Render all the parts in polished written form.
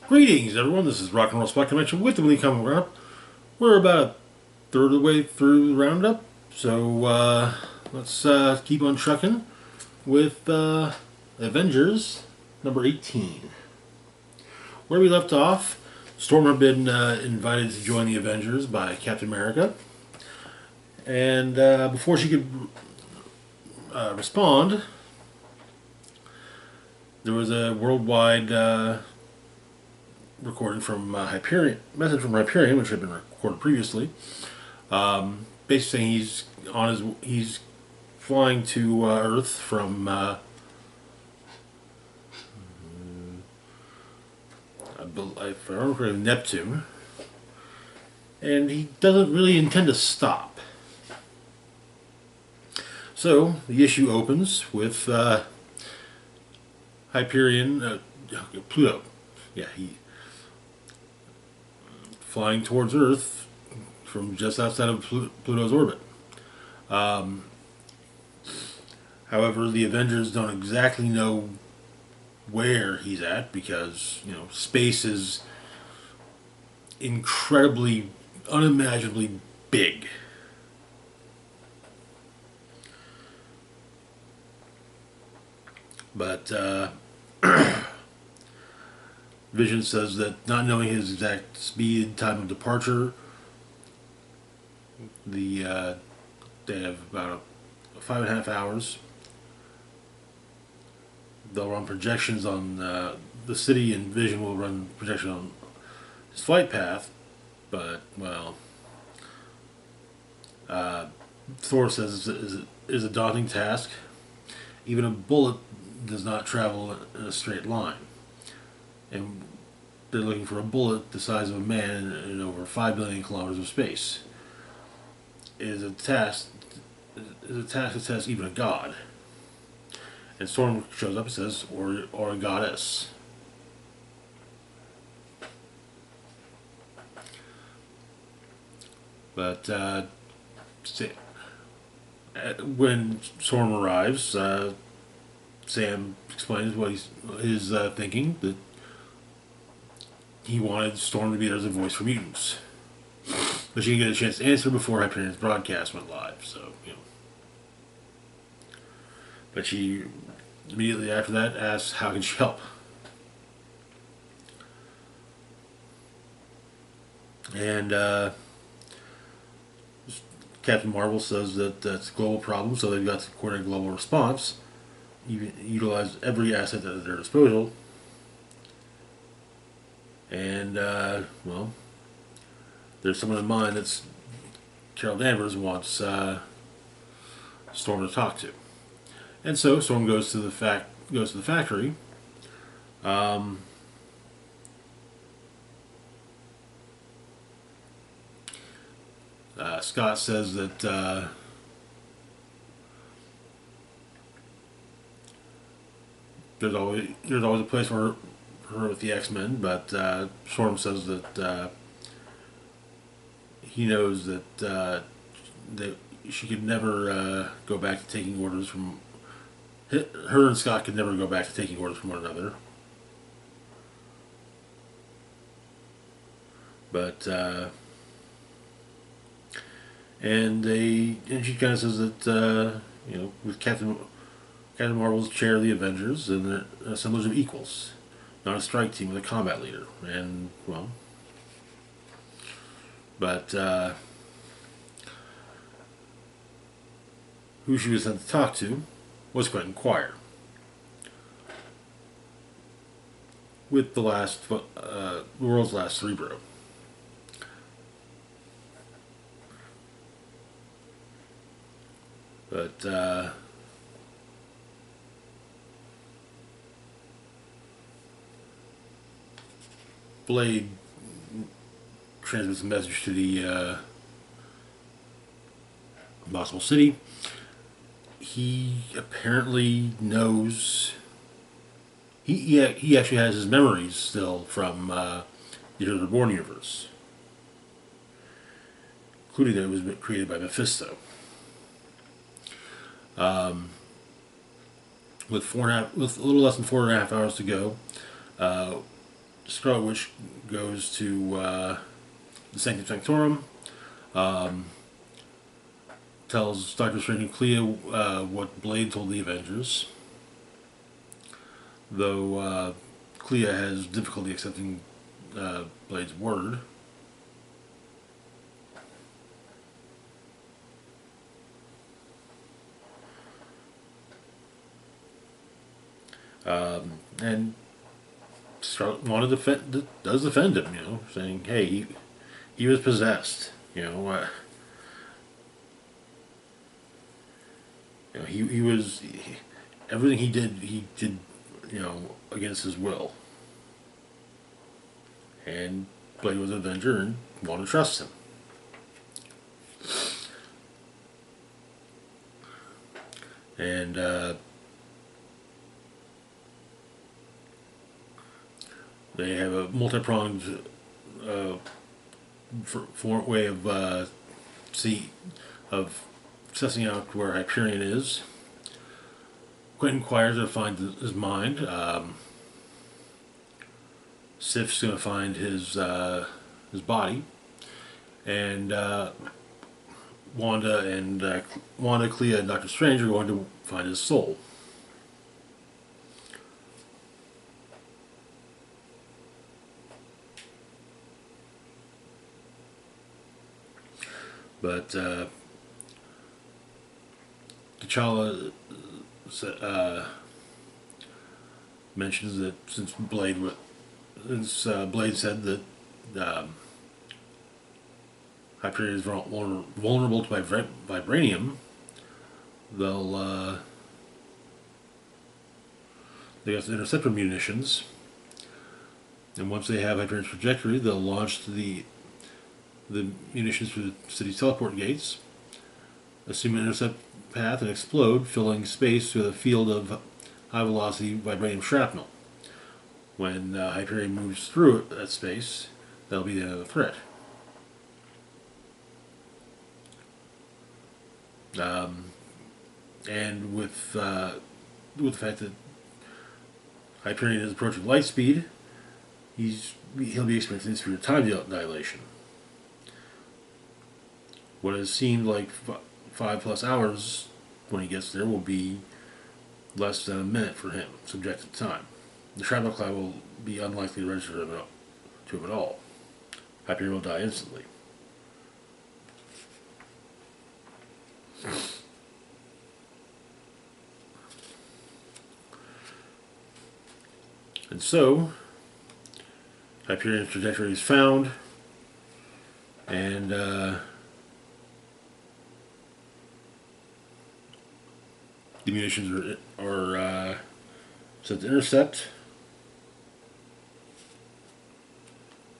Greetings, everyone. This is Rock and Roll Spot Convention with the Weekly Comic Roundup. We're about a third of the way through the roundup, so let's keep on trucking with Avengers number 18. Where we left off, Storm had been invited to join the Avengers by Captain America, and before she could respond, there was a worldwide recording from Hyperion, message from Hyperion, which had been recorded previously. Basically, saying he's flying to Earth from if I remember correctly, Neptune, and he doesn't really intend to stop. So the issue opens with Hyperion, Pluto. Yeah, he flying towards Earth from just outside of Pluto's orbit. However, the Avengers don't exactly know where he's at because, space is incredibly, unimaginably big. But Vision says that not knowing his exact speed and time of departure, they have about 5.5 hours. They'll run projections on the city, and Vision will run projection on his flight path. But Thor says it is a daunting task. Even a bullet does not travel in a straight line, and they're looking for a bullet the size of a man in over 5 billion kilometers of space. It is a task. Is a task that tests even a god. And Storm shows up and says, or a goddess. But when Storm arrives, Sam explains what his thinking, that he wanted Storm to be there as a voice for mutants. But she didn't get a chance to answer before Hyperion's broadcast went live, so, But she immediately after that asks, how can she help? And Captain Marvel says that that's a global problem, so they've got to coordinate a global response, utilize every asset at their disposal. And, there's someone in mind that's Carol Danvers wants Storm to talk to. And so Storm goes to the factory. Scott says that there's always a place for her with the X-Men, but Storm says that he knows that she could never go back to taking orders from. Her and Scott could never go back to taking orders from one another. But and she kind of says that with Captain Marvel's chair of the Avengers and the assemblage of equals, not a strike team with a combat leader. And but who she was sent to talk to was Quentin Quire, with the world's last Cerebro. But Blade transmits a message to the Impossible City. He apparently knows. He actually has his memories still from the Year of the Reborn universe, including that it was created by Mephisto. With a little less than 4.5 hours to go, Scarlet Witch goes to the Sanctum Sanctorum, tells Doctor Strange and Clea what Blade told the Avengers, though Clea has difficulty accepting Blade's word. And Scarlet does defend him, saying, "Hey, he was possessed, he was everything he did, against his will." And Blade was an Avenger and wanted to trust him. And they have a multi-pronged way of sussing out where Hyperion is. Quentin inquires to find his mind. Sif's going to find his body, and Wanda, Clea, and Doctor Strange are going to find his soul. But T'Challa mentions that since Blade said that Hyperion is vulnerable to vibranium, they got interceptor munitions, and once they have Hyperion's trajectory, they'll launch the munitions through the city's teleport gates, assume an intercept path, and explode, filling space with a field of high-velocity vibranium shrapnel. When Hyperion moves through that space, that'll be the end of the threat. And with the fact that Hyperion is approaching light speed, he'll be experiencing severe time dilation. What has seemed like 5+ hours when he gets there will be less than a minute for him, subjective time. The shrapnel cloud will be unlikely to register to him at all. Hyperion will die instantly. And so, Hyperion's trajectory is found, and the munitions are set to intercept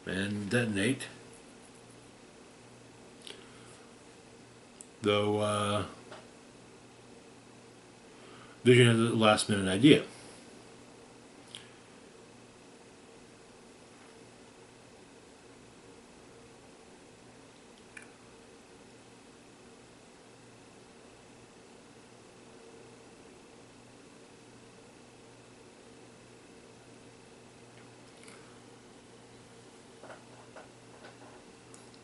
and detonate. Though Vision has a last-minute idea.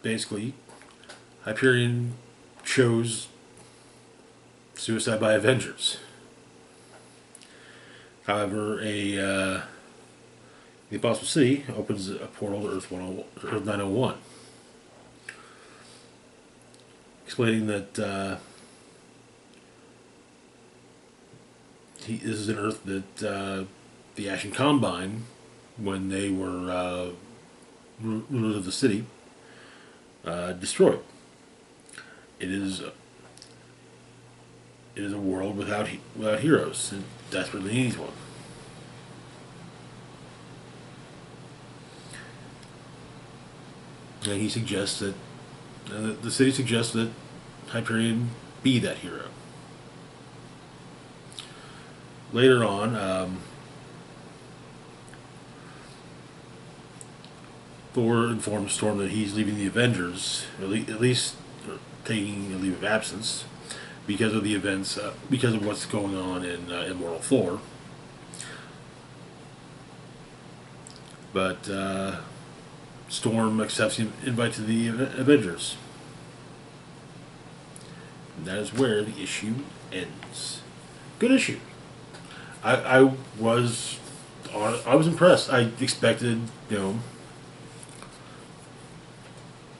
Basically, Hyperion chose suicide by Avengers. However, the Impossible City opens a portal to Earth 901, explaining that this is an Earth that the Ashen Combine, when they were rulers of the city, destroyed. It is a world without heroes and desperately needs one. And he suggests that the city suggests that Hyperion be that hero. Later on, Thor informs Storm that he's leaving the Avengers, at least taking a leave of absence, because of the events, because of what's going on in Immortal Thor. But Storm accepts the invite to the Avengers. And that is where the issue ends. Good issue. I was impressed. I expected,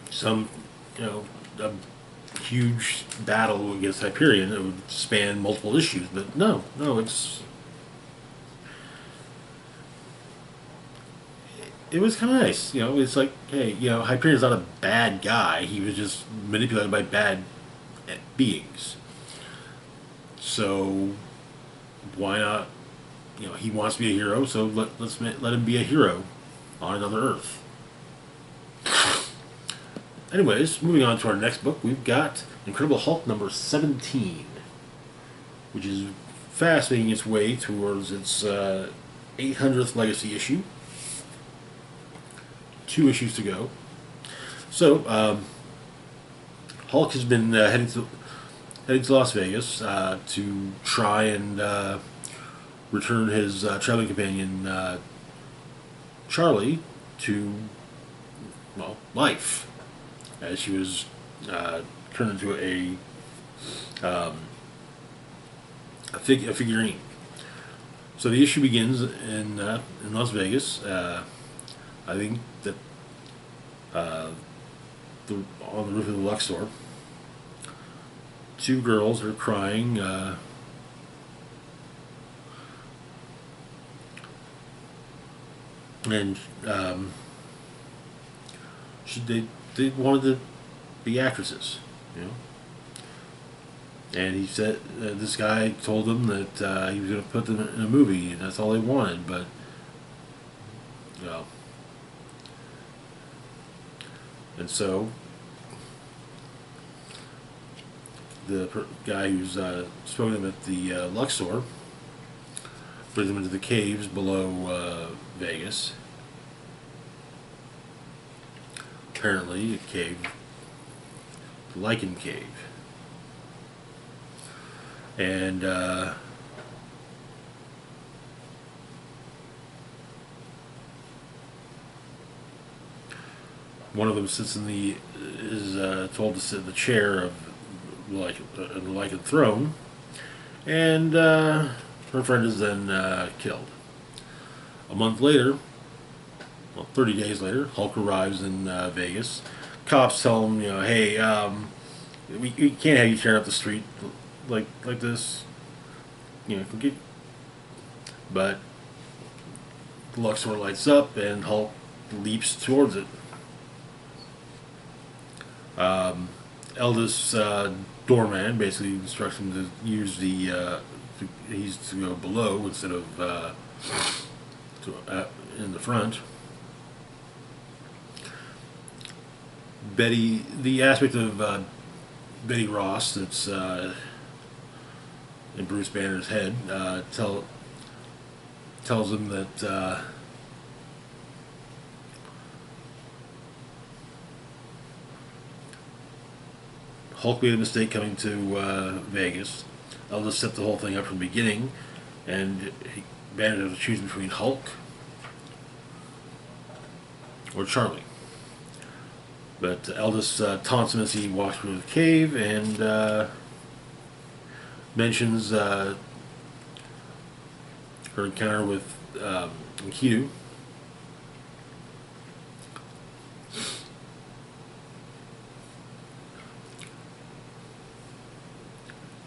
some, a huge battle against Hyperion that would span multiple issues, but no, it was kind of nice. It's like, hey, Hyperion's not a bad guy. He was just manipulated by bad beings. So why not? He wants to be a hero, so let him be a hero on another Earth. Anyways, moving on to our next book, we've got Incredible Hulk number 17, which is fast making its way towards its 800th legacy issue. 2 issues to go. So, Hulk has been heading to Las Vegas to try and return his traveling companion Charlie to, well, life, as she was turned into a figurine. So the issue begins in Las Vegas. I think that on the roof of the Luxor, 2 girls are crying. And they wanted to be actresses, And he said this guy told them that he was going to put them in a movie, and that's all they wanted. But and so the guy who's spoken to them at the Luxor brings them into the caves below Vegas. Apparently, a cave, the Lichen Cave, and one of them sits is told to sit in the chair of the Lichen throne, and her friend is then killed. A month later, 30 days later, Hulk arrives in Vegas. Cops tell him, hey, we can't have you tearing up the street like this. But the Luxor lights up and Hulk leaps towards it. Eldest doorman basically instructs him to use he's to go below instead of in the front. The aspect of Betty Ross that's in Bruce Banner's head tells him that Hulk made a mistake coming to Vegas. I'll just set the whole thing up from the beginning, and Banner has to choose between Hulk or Charlie. But Eldest taunts him as he walks through the cave and mentions her encounter with Enkidu.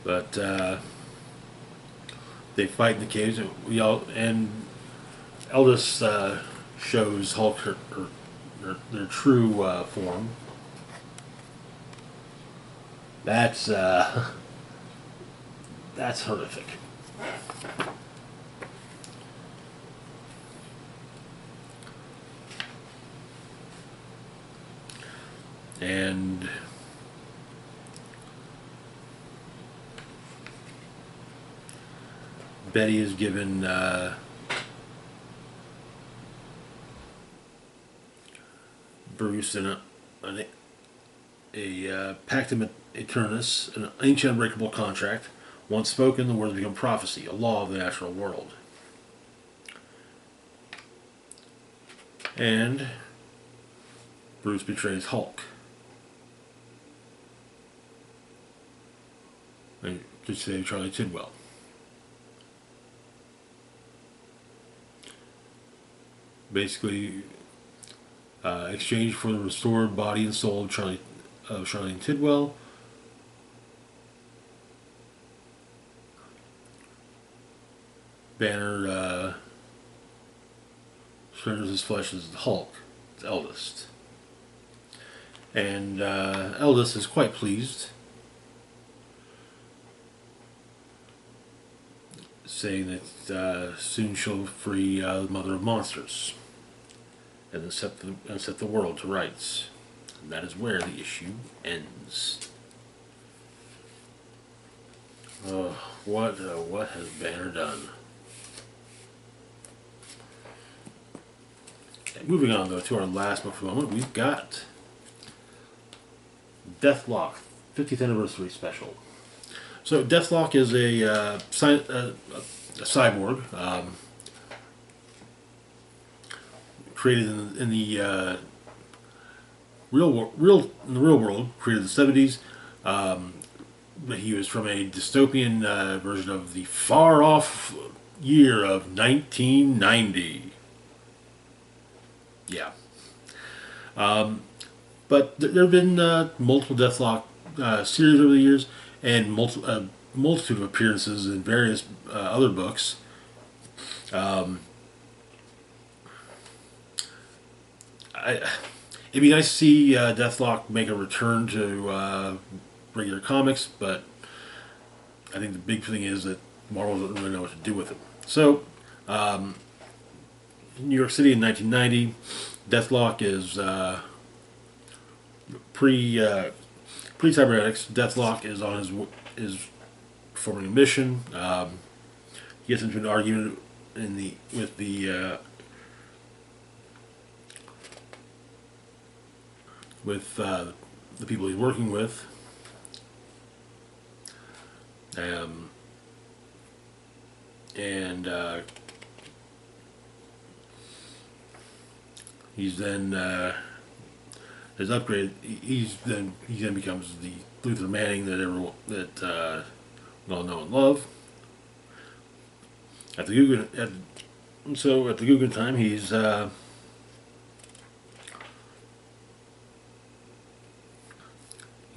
But they fight in the caves, and Eldest shows Hulk their true form. That's horrific. And Betty is given Bruce a Pactum Eternus, an ancient unbreakable contract. Once spoken, the words become prophecy, a law of the natural world. And Bruce betrays Hulk. To save Charlie Tidwell. Basically, exchange for the restored body and soul of Charlie and Tidwell. Banner surrenders his flesh as the Hulk, its eldest. And eldest is quite pleased, saying that soon she'll free the Mother of Monsters and set the world to rights. And that is where the issue ends. What has Banner done? Okay, moving on though to our last book for the moment, we've got Deathlok 50th Anniversary Special. So Deathlok is a cyborg created in the real world, created in the 70s. But he was from a dystopian version of the far off year of 1990. Yeah. But there have been multiple Deathlok series over the years, and multitude of appearances in various other books. It'd be nice to see Deathlok make a return to regular comics, but I think the big thing is that Marvel doesn't really know what to do with it. So, New York City in 1990, Deathlok is pre-cybernetics. Deathlok is on his performing a mission. He gets into an argument with the people he's working with. He's then is upgraded. He then becomes the Luther Manning that we all know and love. At the Guggen time, he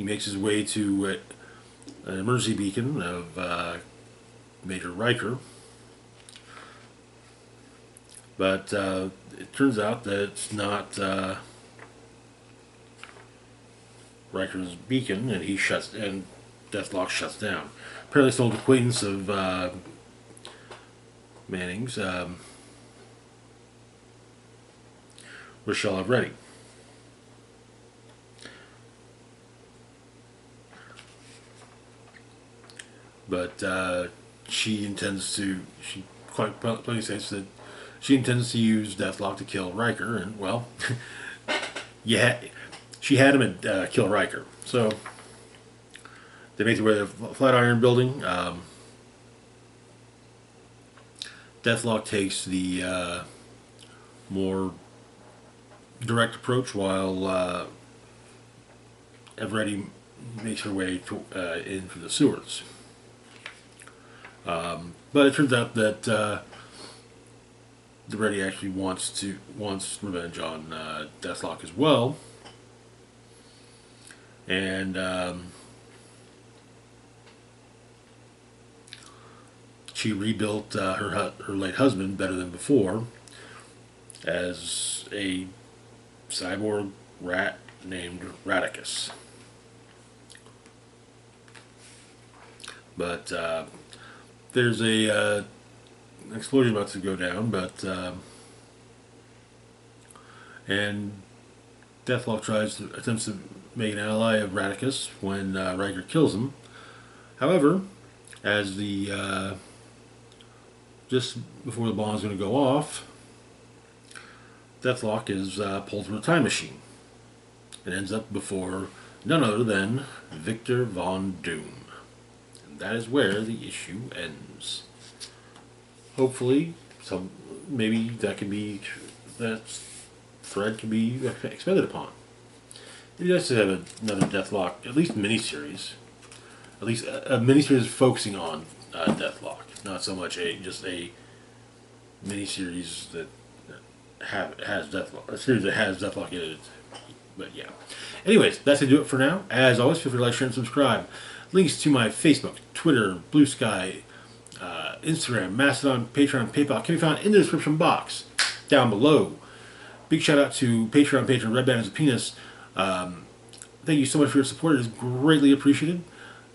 makes his way to an emergency beacon of Major Riker. But it turns out that it's not Riker's beacon, and Deathlok shuts down. Apparently, it's an old acquaintance of Manning's, Rochelle Avretti. But she quite plainly states that she intends to use Deathlok to kill Riker, and well, yeah, she had him kill Riker. So they make their way to the Flatiron Building. Deathlok takes the more direct approach, while Avretti makes her way in through the sewers. But it turns out that Avretti actually wants revenge on Deathlok as well, and she rebuilt her late husband better than before as a cyborg rat named Radicus. But there's an explosion about to go down, and Deathlok attempts to make an ally of Radicus when Riker kills him. However, as just before the bomb is going to go off, Deathlok is pulled from a time machine and ends up before none other than Victor Von Doom. And that is where the issue ends. Hopefully, maybe that can be thread can be expanded upon. It'd be nice to have another Deathlok, at least miniseries. At least a miniseries focusing on Deathlok, not so much just a miniseries that has Deathlok, a series that has Deathlok in it. But yeah. Anyways, that's going to do it for now. As always, feel free to like, share, and subscribe. Links to my Facebook, Twitter, Blue Sky, Instagram, Mastodon, Patreon, PayPal can be found in the description box down below. Big shout out to Patreon patron Red Band as a Penis. Thank you so much for your support. It is greatly appreciated.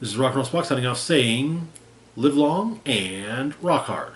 This is Rock and Roll Spock signing off saying, live long and rock hard.